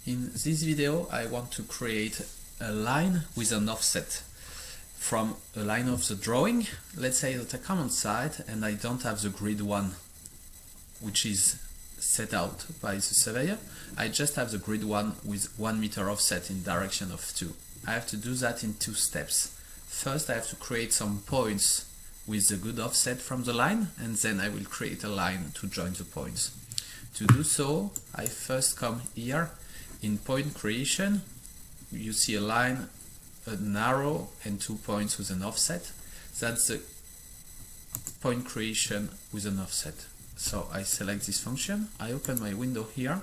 In this video I want to create a line with an offset from a line of the drawing. Let's say that I come on site and I don't have the grid 1 which is set out by the surveyor. I just have the grid 1 with 1 meter offset in direction of 2. I have to do that in 2 steps. First I have to create some points with the good offset from the line, and then I will create a line to join the points. To do so, I first come here in point creation. You see a line, an arrow and 2 points with an offset. That's the point creation with an offset. So I select this function, I open my window here,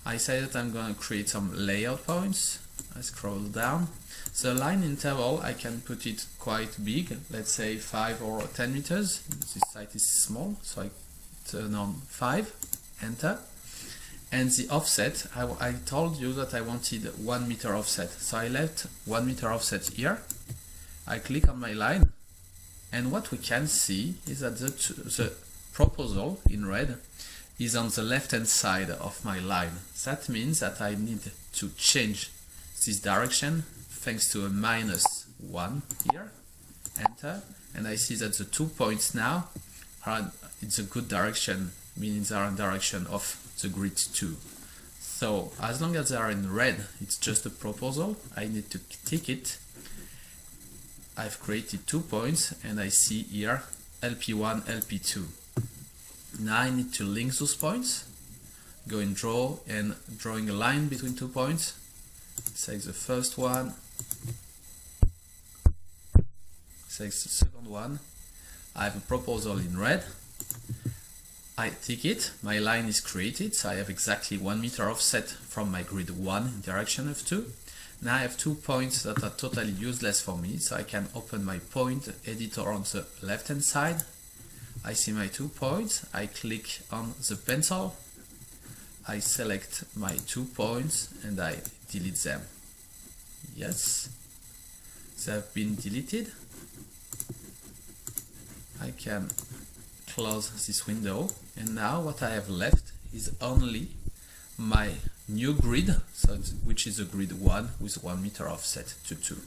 I say that I'm going to create some layout points. I scroll down. The line interval, I can put it quite big, let's say 5 or 10 meters. This site is small, so I turn on 5, enter. And the offset, I told you that I wanted 1 meter offset, so I left 1 meter offset here. I click on my line, and what we can see is that the proposal in red is on the left hand side of my line. That means that I need to change this direction thanks to a -1 here, enter, and I see that the 2 points now are in the good direction, meaning they are in direction of the grid 2. So as long as they are in red, it's just a proposal. I need to tick it. I've created 2 points and I see here LP1, LP2. Now I need to link those points, go in draw and drawing a line between 2 points. Select the first one, select the second one. I have a proposal in red. I tick it, my line is created, so I have exactly 1 meter offset from my grid 1 in direction of 2. Now I have 2 points that are totally useless for me, so I can open my point editor on the left hand side. I see my 2 points, I click on the pencil, I select my 2 points and I delete them. Yes, they have been deleted. I can close this window, and now what I have left is only my new grid, which is a grid 1 with 1 meter offset to 2.